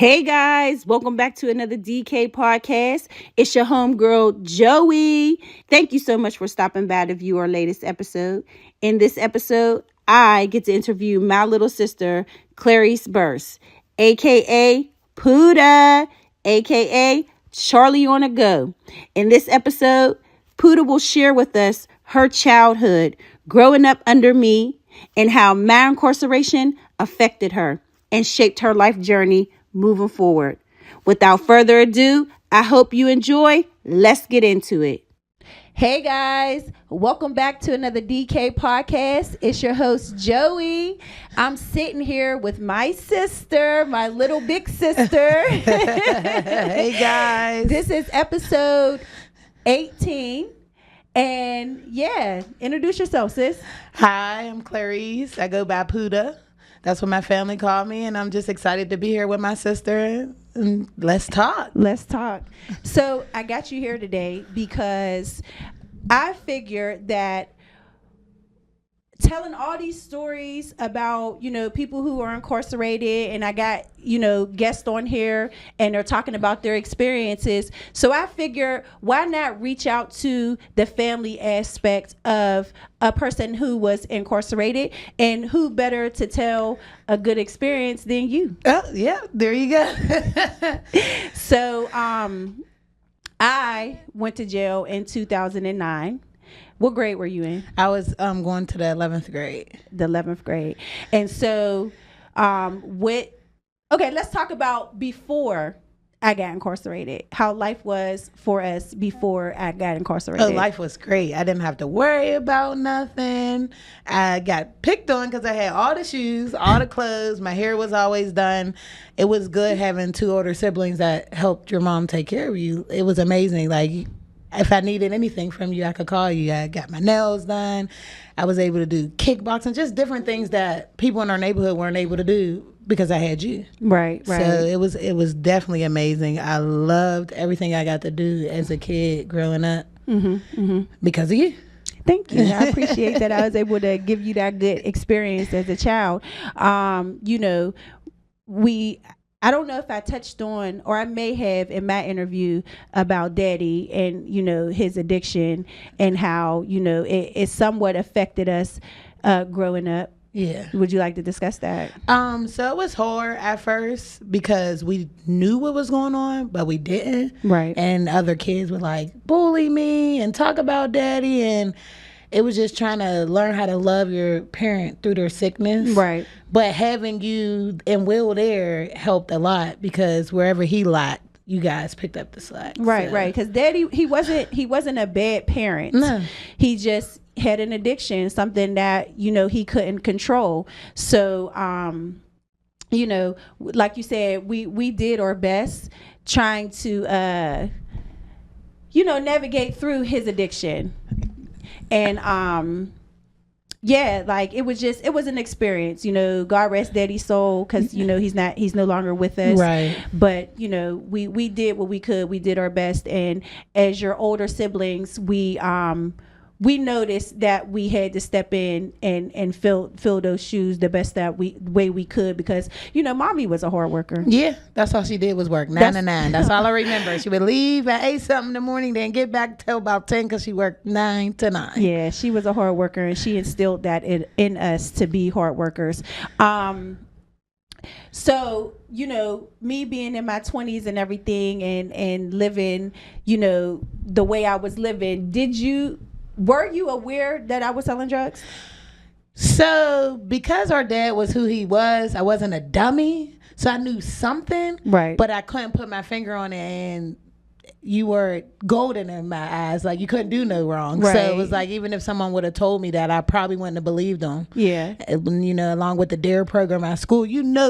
Hey guys, welcome back to another DK podcast. It's your homegirl, Joey. Thank you so much for stopping by to view our latest episode. In this episode, I get to interview my little sister, Clarice Burse, aka Poohda, aka Charlie on a Go. In this episode, Poohda will share with us her childhood, growing up under me, and how my incarceration affected her and shaped her life journey moving forward. Without further ado, I hope you enjoy. Let's get into it. Hey guys, welcome back to another DK podcast. It's your host, Joey. I'm sitting here with my sister, my little big sister. Hey guys. This is episode 18. And yeah, introduce yourself, sis. Hi, I'm Clarice. I go by Poohda. That's what my family called me, and I'm just excited to be here with my sister. And let's talk. Let's talk. So I got you here today because I figured that telling all these stories about, people who are incarcerated, and I got, guests on here and they're talking about their experiences. So I figure, why not reach out to the family aspect of a person who was incarcerated, and who better to tell a good experience than you? Oh, yeah, there you go. So I went to jail in 2009. What grade were you in? I was going to the 11th grade. The 11th grade. And so let's talk about before I got incarcerated. How life was for us before I got incarcerated. Oh, life was great. I didn't have to worry about nothing. I got picked on because I had all the shoes, all the clothes. My hair was always done. It was good having two older siblings that helped your mom take care of you. It was amazing. Like, if I needed anything from you, I could call you. I got my nails done. I was able to do kickboxing, just different things that people in our neighborhood weren't able to do because I had you. Right. So it was definitely amazing. I loved everything I got to do as a kid growing up because of you. Thank you. I appreciate that I was able to give you that good experience as a child. I don't know if I touched on, or I may have in my interview about Daddy and, his addiction and how, it somewhat affected us growing up. Yeah. Would you like to discuss that? So it was hard at first because we knew what was going on, but we didn't. Right. And other kids would bully me and talk about Daddy, and it was just trying to learn how to love your parent through their sickness. Right. But having you and Will there helped a lot because wherever he lacked, you guys picked up the slack. Right, so. Right. Because Daddy, he wasn't a bad parent. No. He just had an addiction, something that, he couldn't control. So, like you said, we did our best trying to, navigate through his addiction. And it was an experience. God rest Daddy's soul, because he's no longer with us. Right. But we did what we could. We did our best, and as your older siblings, we noticed that we had to step in and fill those shoes the best way we could, because Mommy was a hard worker. Yeah, that's all she did was work 9 to 9. That's all I remember. She would leave at 8 something in the morning, then get back till about 10 because she worked 9 to 9. Yeah, she was a hard worker, and she instilled that in us to be hard workers. So, me being in my 20s and everything, and living, the way I was living, were you aware that I was selling drugs? So, because our dad was who he was, I wasn't a dummy. So I knew something. Right. But I couldn't put my finger on it, and you were golden in my eyes. Like, you couldn't do no wrong. Right. So it was like, even if someone would have told me that, I probably wouldn't have believed them. Yeah. Along with the DARE program at school,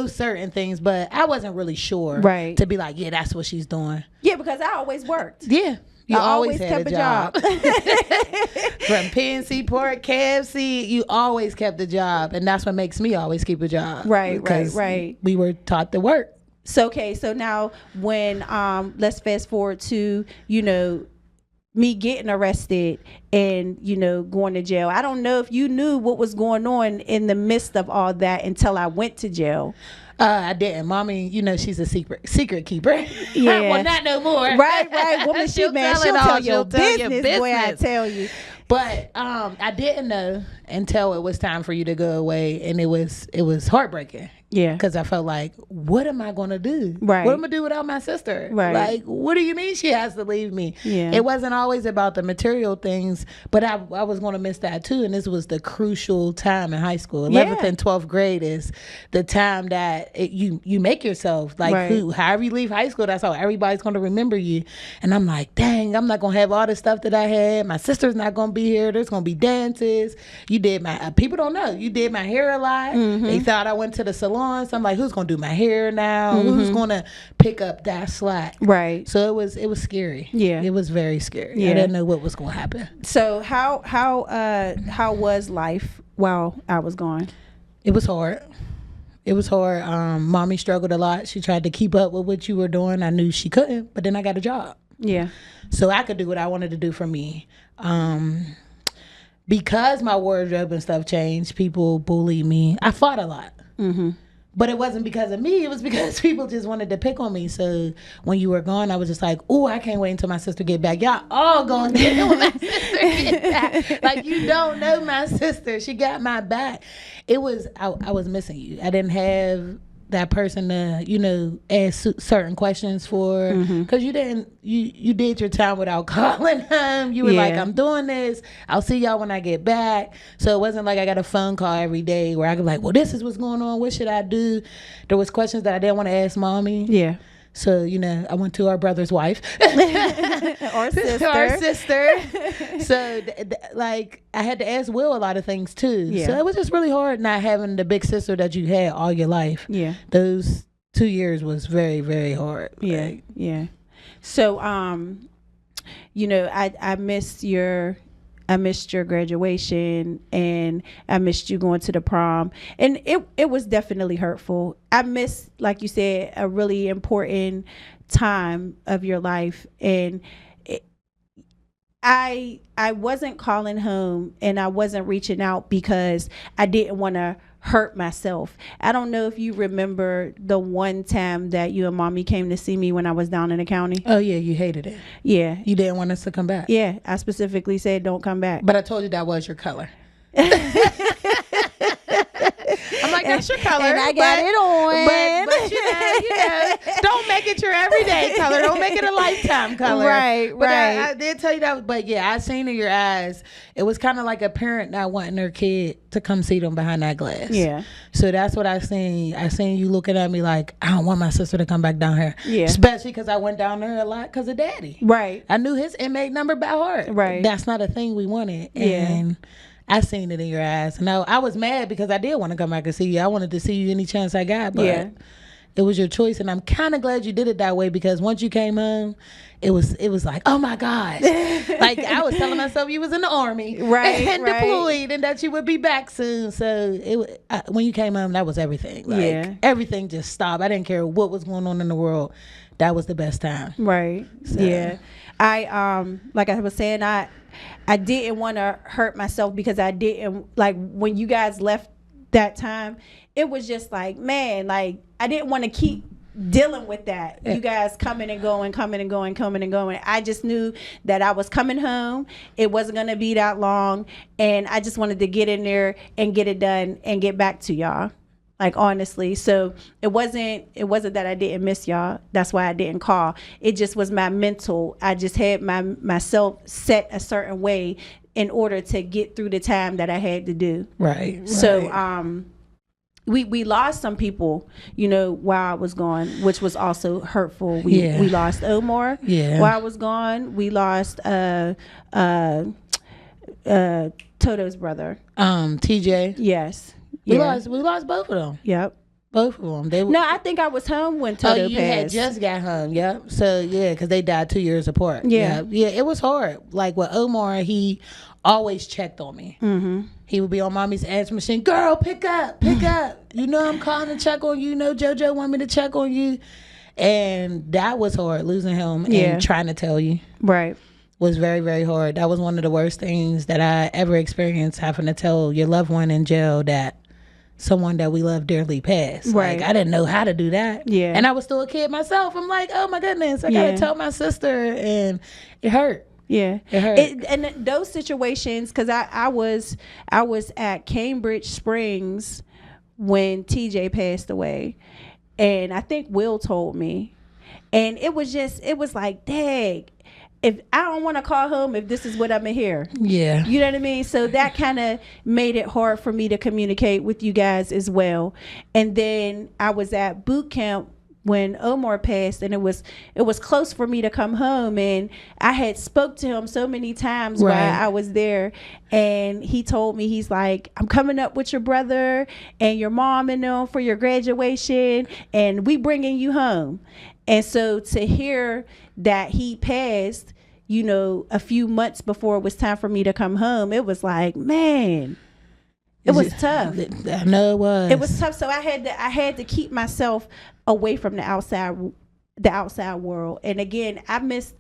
certain things, but I wasn't really sure. Right. To be like, yeah, that's what she's doing. Yeah, because I always worked. Yeah. You always kept had a job. From PNC Port, KFC, you always kept a job. And that's what makes me always keep a job. Right. We were taught to work. So, okay. So now when, let's fast forward to, me getting arrested and, going to jail. I don't know if you knew what was going on in the midst of all that until I went to jail. I didn't. Mommy, she's a secret keeper. Yeah. Well, not no more. Right. Woman, she'll tell your business, boy, I tell you. But I didn't know until it was time for you to go away, and it was heartbreaking. Yeah. Because I felt like, what am I going to do? Right. What am I going to do without my sister? Right. Like, what do you mean she has to leave me? Yeah. It wasn't always about the material things, but I was going to miss that too. And this was the crucial time in high school. 11th and 12th grade is the time that you make yourself. Like, however you leave high school, that's how everybody's going to remember you. And I'm like, dang, I'm not going to have all the stuff that I had. My sister's not going to be here. There's going to be dances. You did my, people don't know, you did my hair a lot. Mm-hmm. They thought I went to the salon. So I'm like, who's gonna do my hair now? Mm-hmm. Who's gonna pick up that slack? Right. So it was scary. Yeah. It was very scary. Yeah. I didn't know what was gonna happen. So how was life while I was gone? It was hard. It was hard. Mommy struggled a lot. She tried to keep up with what you were doing. I knew she couldn't, but then I got a job. Yeah. So I could do what I wanted to do for me. Because my wardrobe and stuff changed, people bullied me. I fought a lot. Mm-hmm. But it wasn't because of me. It was because people just wanted to pick on me. So when you were gone, I was just like, oh, I can't wait until my sister get back. Y'all all gonna get it when my sister get back. Like, you don't know my sister. She got my back. It was, I was missing you. I didn't have that person to, ask certain questions for. Because you did your time without calling them. You were like, I'm doing this. I'll see y'all when I get back. So it wasn't like I got a phone call every day where I could be like, well, this is what's going on. What should I do? There was questions that I didn't want to ask mommy. Yeah. So, I went to our brother's wife. Or sister. So, like, I had to ask Will a lot of things, too. Yeah. So, it was just really hard not having the big sister that you had all your life. Yeah. Those 2 years was very, very hard. Yeah. Like, yeah. So, I missed your graduation, and I missed you going to the prom, and it was definitely hurtful. I missed, like you said, a really important time of your life, and I wasn't calling home and I wasn't reaching out because I didn't want to hurt myself. I don't know if you remember the one time that you and mommy came to see me when I was down in the county. Oh yeah, you hated it. Yeah. You didn't want us to come back. Yeah, I specifically said don't come back. But I told you that was your color. I'm like, that's your color. And I got it on. But don't make it your everyday color. Don't make it a lifetime color. Right. I did tell you that. But yeah, I seen in your eyes, it was kind of like a parent not wanting their kid to come see them behind that glass. Yeah. So that's what I seen. I seen you looking at me like, I don't want my sister to come back down here. Yeah. Especially because I went down there a lot because of daddy. Right. I knew his inmate number by heart. Right. That's not a thing we wanted. Yeah. And I seen it in your eyes. No, I was mad because I did want to come back and see you. I wanted to see you any chance I got, but it was your choice, and I'm kind of glad you did it that way, because once you came home, it was like, oh my gosh. Like, I was telling myself you was in the army, and deployed, and that you would be back soon. So when you came home, that was everything. Like, everything just stopped. I didn't care what was going on in the world. That was the best time. Right. So. Yeah. I like I was saying, I didn't want to hurt myself, because I didn't, like, when you guys left that time, it was just like, man, like, I didn't want to keep dealing with that. You guys coming and going. I just knew that I was coming home. It wasn't going to be that long. And I just wanted to get in there and get it done and get back to y'all. Like, honestly. So it wasn't that I didn't miss y'all. That's why I didn't call. It just was my mental. I just had myself set a certain way in order to get through the time that I had to do. Right. So we lost some people, while I was gone, which was also hurtful. We lost Omar while I was gone. We lost Toto's brother. TJ. Yes. We lost both of them. Yep. Both of them. No, I think I was home when Toto you passed. had just got home. Yep. So because they died 2 years apart. Yeah. Yeah. It was hard. Like with Omar, he always checked on me. Mm-hmm. He would be on mommy's answer machine. Girl, pick up. I'm calling to check on you. JoJo want me to check on you. And that was hard, losing him and trying to tell you. Right. Was very, very hard. That was one of the worst things that I ever experienced, having to tell your loved one in jail that someone that we love dearly passed. Right. Like, I didn't know how to do that. Yeah. And I was still a kid myself. I'm like, oh my goodness, I Yeah. gotta tell my sister, and it hurt. Yeah, It hurt. And those situations, because I was at Cambridge Springs when TJ passed away, and I think Will told me, and it was like, dang, if I don't want to call home, if this is what I'm in here, Yeah. you know what I mean. So that kind of made it hard for me to communicate with you guys as well. And then I was at boot camp when Omar passed, and it was close for me to come home, and I had spoke to him so many times Right. while I was there, and he told me, he's like, I'm coming up with your brother and your mom and them for your graduation, and we bringing you home. And so to hear that he passed, you know, a few months before it was time for me to come home, it was like, man, it was tough. I know it was. It was tough. So I had to keep myself away from the outside world. And again, I missed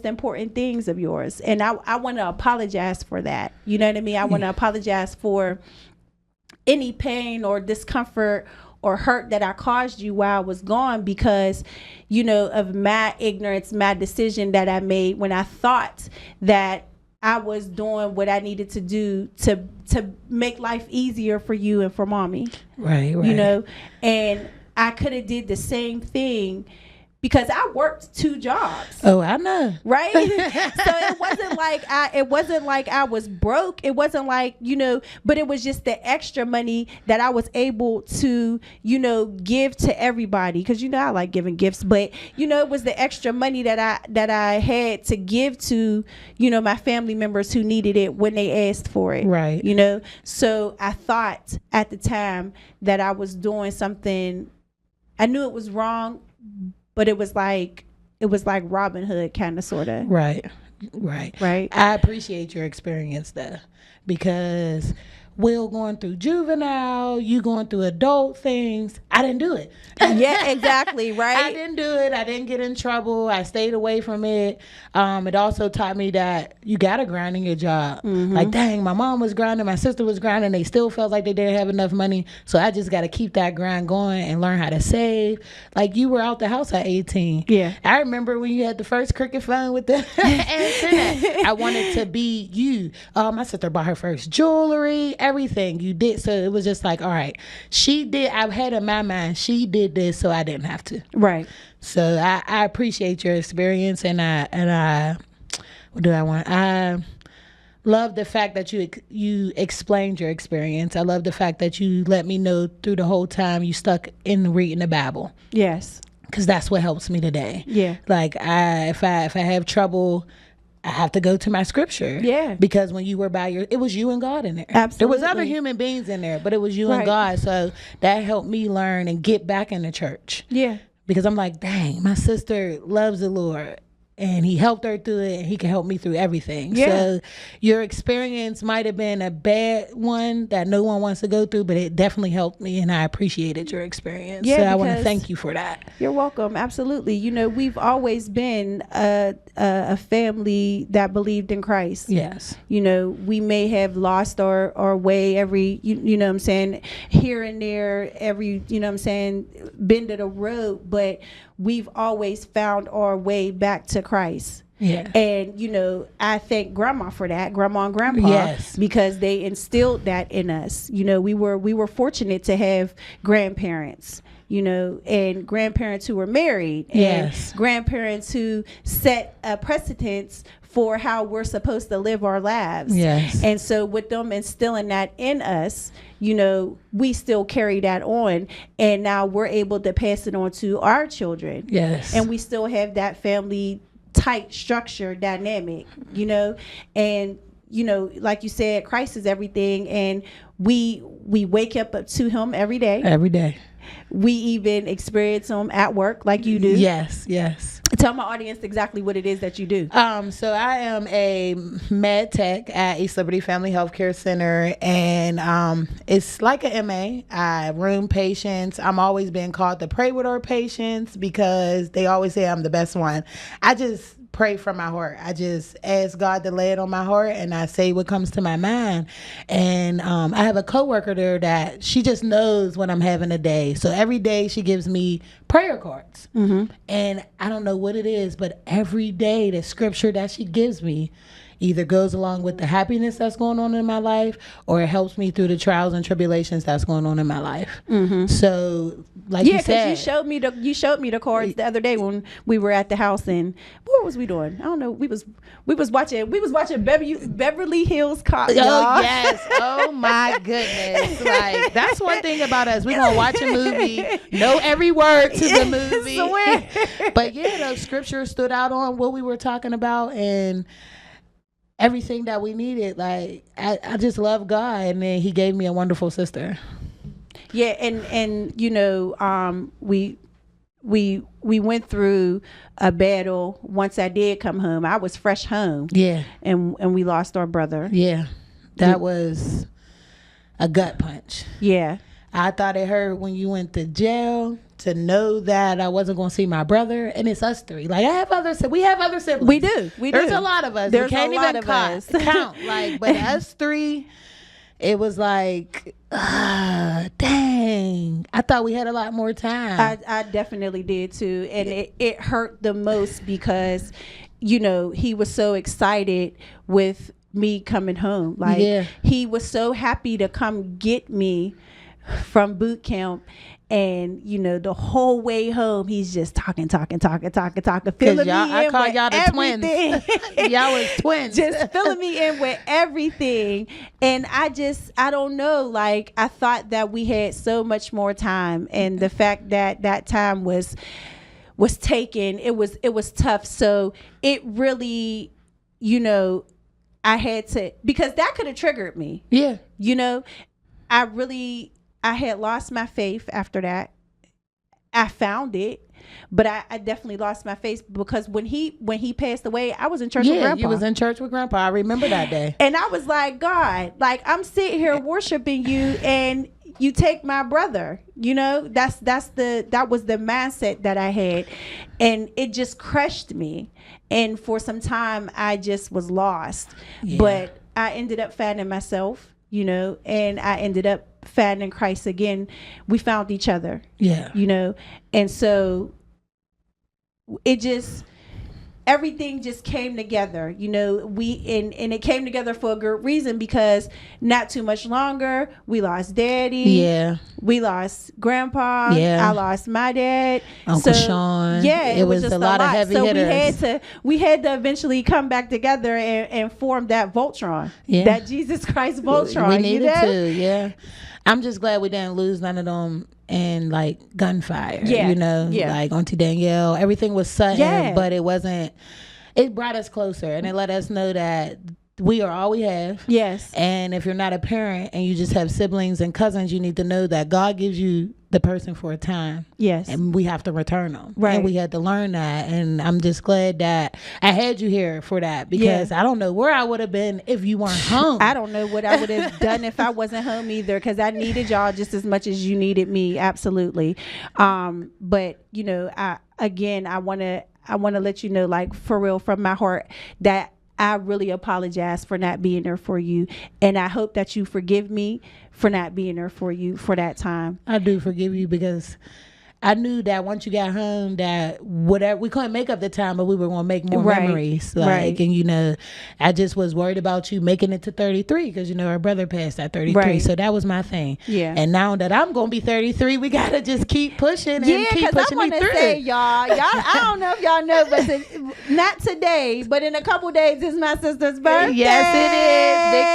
important things of yours. And I want to apologize for that. You know what I mean? I want to apologize for any pain or discomfort or hurt that I caused you while I was gone, because, you know, of my ignorance, my decision that I made when I thought that I was doing what I needed to do to make life easier for you and for mommy. Right. You know, and I could have did the same thing, because I worked 2 jobs. Oh, I know. Right? So it wasn't like I was broke. It wasn't like, you know, but it was just the extra money that I was able to, you know, give to everybody. Cause you know, I like giving gifts, but you know, it was the extra money that I had to give to, you know, my family members who needed it when they asked for it. Right. You know? So I thought at the time that I was doing something, I knew it was wrong, but it was like Robin Hood kind of, sort of. Right. I appreciate your experience though, because Will going through juvenile, you going through adult things. I didn't do it. Yeah, exactly. Right. I didn't do it. I didn't get in trouble. I stayed away from it. It also taught me that you got to grind in your job. Mm-hmm. Like, dang, my mom was grinding, my sister was grinding. They still felt like they didn't have enough money. So I just got to keep that grind going and learn how to save. Like, you were out the house at 18. Yeah. I remember when you had the first cricket phone with the antenna. I wanted to be you. My sister bought her first jewelry, everything you did. So it was just like, all right, she did. I've had in my mind, she did this, so I didn't have to. Right. So I appreciate your experience, and I what do I want? I love the fact that you explained your experience. I love the fact that you let me know through the whole time you stuck in reading the Bible. Yes. Because that's what helps me today. Yeah. Like if I have trouble, I have to go to my scripture. Yeah. Because when you were it was you and God in there. Absolutely. There was other human beings in there, but it was you and God. So that helped me learn and get back in the church. Yeah. Because I'm like, dang, my sister loves the Lord, and he helped her through it, and he can help me through everything. Yeah. So your experience might have been a bad one that no one wants to go through, but it definitely helped me, and I appreciated your experience. Yeah, so I want to because thank you for that. You're welcome. Absolutely. You know, we've always been a family that believed in Christ. Yes. You know, we may have lost our way every, you know what I'm saying, here and there, every, you know what I'm saying, bend of the road, but we've always found our way back to Christ. Yeah. And, you know, I thank grandma for that, grandma and grandpa, Yes. because they instilled that in us. You know, we were fortunate to have grandparents, you know, and grandparents who were married, and Yes. grandparents who set a precedence for how we're supposed to live our lives. Yes. And so with them instilling that in us, you know, we still carry that on, and now we're able to pass it on to our children. Yes. And we still have that family tight structure dynamic, you know, and you know, like you said, Christ is everything, and we wake up to him every day. Every day. We even experience him at work like you do. Yes, yes. Tell my audience exactly what it is that you do. So I am a med tech at East Liberty Family Healthcare Center, and it's like an MA. I room patients. I'm always being called to pray with our patients because they always say I'm the best one. I just pray from my heart. I just ask God to lay it on my heart, and I say what comes to my mind. And I have a coworker there that she just knows when I'm having a day. So every day she gives me prayer cards. And I don't know what it is, but every day the scripture that she gives me either goes along with the happiness that's going on in my life, or it helps me through the trials and tribulations that's going on in my life. So, like you said, you showed me the cards the other day when we were at the house, and what was we doing? I don't know. We was watching Beverly Hills Cop. Oh yes! Oh my goodness! Like, that's one thing about us. We gonna watch a movie, know every word to the movie. But yeah, those scriptures stood out on what we were talking about, and everything that we needed. Like, I just love God, and then he gave me a wonderful sister. Yeah, and you know, we went through a battle. Once I did come home, I was fresh home. Yeah. And we lost our brother. Yeah. That was a gut punch. Yeah. I thought it hurt when you went to jail, to know that I wasn't going to see my brother, and it's us three. Like, we have other siblings. We do. There's a lot of us. There's we can't a lot even of us. count. Like, but us three, it was like, dang. I thought we had a lot more time. I definitely did too, and it hurt the most because, you know, he was so excited with me coming home. Like, he was so happy to come get me from boot camp, and you know, the whole way home he's just talking, filling me in I call with y'all the everything. Twins. Y'all was twins. Just filling me in with everything, and I don't know, like, I thought that we had so much more time, and the fact that time was taken, it was tough. So it really, you know, I had to, because that could have triggered me. Yeah. You know, I had lost my faith after that. I found it, but I definitely lost my faith because when he passed away, I was in church with Grandpa. You was in church with Grandpa. I remember that day. And I was like, God, like, I'm sitting here worshiping you, and you take my brother. You know, that was the mindset that I had, and it just crushed me. And for some time, I just was lost. Yeah. But I ended up finding myself, you know, and I ended up finding Christ again. We found each other. Yeah. You know, and so everything just came together, you know. And it came together for a good reason, because not too much longer, we lost Daddy. Yeah. We lost Grandpa. Yeah. I lost my dad. Uncle Sean. Yeah. It was just a lot of heavy hitters. So we had to eventually come back together and form that Voltron. Yeah. That Jesus Christ Voltron. We needed to, yeah. I'm just glad we didn't lose none of them in like gunfire. Yeah. You know, like Auntie Danielle. Everything was sudden, but it wasn't. It brought us closer, and it let us know that we are all we have. Yes. And if you're not a parent and you just have siblings and cousins, you need to know that God gives you the person for a time. Yes. And we have to return them. Right. And we had to learn that. And I'm just glad that I had you here for that, because I don't know where I would have been if you weren't home. I don't know what I would have done if I wasn't home either, because I needed y'all just as much as you needed me. Absolutely. But you know, I want to let you know, like, for real, from my heart, that I really apologize for not being there for you, and I hope that you forgive me for not being there for you for that time. I do forgive you, because I knew that once you got home, that whatever, we couldn't make up the time, but we were going to make more memories. Like, and you know, I just was worried about you making it to 33, because you know our brother passed at 33, so that was my thing. Yeah. And now that I'm going to be 33, we got to just keep pushing and keep pushing me through. Yeah, because I want to say, y'all, I don't know if y'all know, but not today, but in a couple days is my sister's birthday. Yes, it is. Big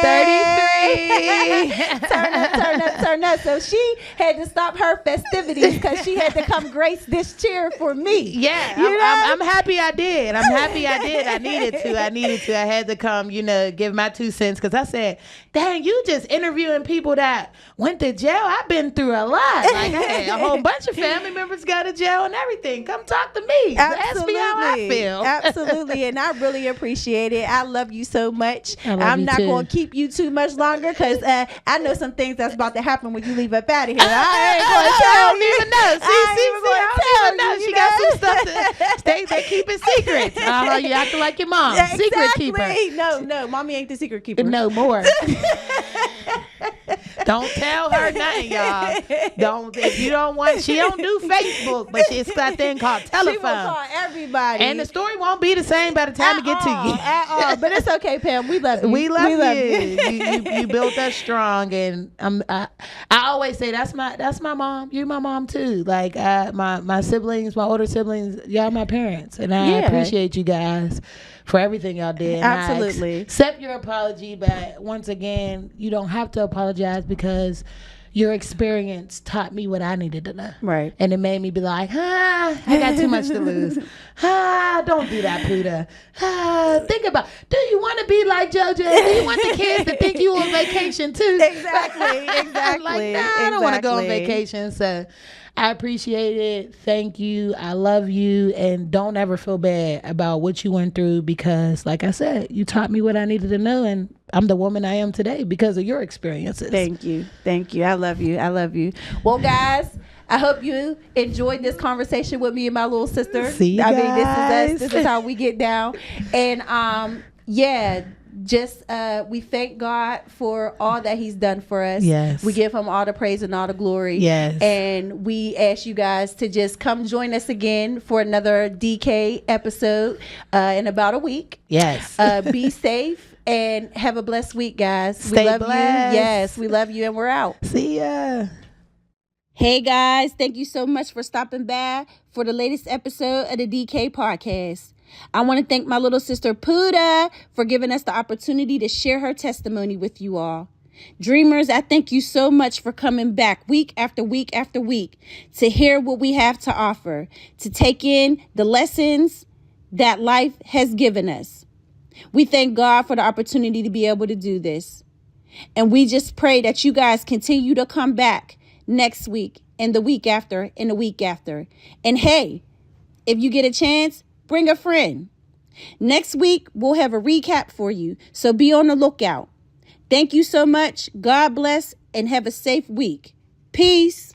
33. Turn up. So she had to stop her festivities because she had to come grace this chair for me. Yeah, I'm happy I did. I needed to. I had to come, you know, give my 2 cents, because I said, dang, you just interviewing people that went to jail. I've been through a lot. Like, I had a whole bunch of family members go to jail and everything. Come talk to me. Ask me how I feel. Absolutely. And I really appreciate it. I love you so much. I'm not going to keep you too much longer, because I know some things that's about to happen when you leave up out of here. I ain't going to tell you. I don't even know. See, I don't even know. She got some stuff to stay they keeping secrets. You acting like your mom. Exactly. Secret keeper. No, mommy ain't the secret keeper. No more. Don't tell her nothing, y'all. If you don't want, she don't do Facebook, but she's got that thing called telephone. She will call everybody. And the story won't be the same by the time it get to you. At all. But it's okay, Pam. We love you. We love you. You built us strong, and I always say that's my mom. You're my mom too. Like my siblings, my older siblings, y'all my parents, and I appreciate you guys for everything y'all did. Absolutely. Accept your apology, but once again, you don't have to apologize because your experience taught me what I needed to know. Right. And it made me be like, I got too much to lose. Don't do that, Poohda. Think about, do you want to be like JoJo? Do you want the kids to think you on vacation too? Exactly. Like, I don't want to go on vacation. So I appreciate it. Thank you. I love you. And don't ever feel bad about what you went through because, like I said, you taught me what I needed to know. And I'm the woman I am today because of your experiences. Thank you. I love you. Well, guys, I hope you enjoyed this conversation with me and my little sister. See you guys. This is how we get down. And we thank God for all that he's done for us. Yes. We give him all the praise and all the glory. Yes. And we ask you guys to just come join us again for another DK episode in about a week. Yes. Be safe and have a blessed week, guys. Stay we love blessed. you. Yes, we love you, and we're out. See ya. Hey guys, thank you so much for stopping by for the latest episode of the DK podcast. I want to thank my little sister Poohda for giving us the opportunity to share her testimony with you all. Dreamers, I thank you so much for coming back week after week after week to hear what we have to offer, to take in the lessons that life has given us. We thank God for the opportunity to be able to do this. And we just pray that you guys continue to come back next week and the week after and the week after. And hey, if you get a chance, bring a friend. Next week, we'll have a recap for you, so be on the lookout. Thank you so much. God bless and have a safe week. Peace.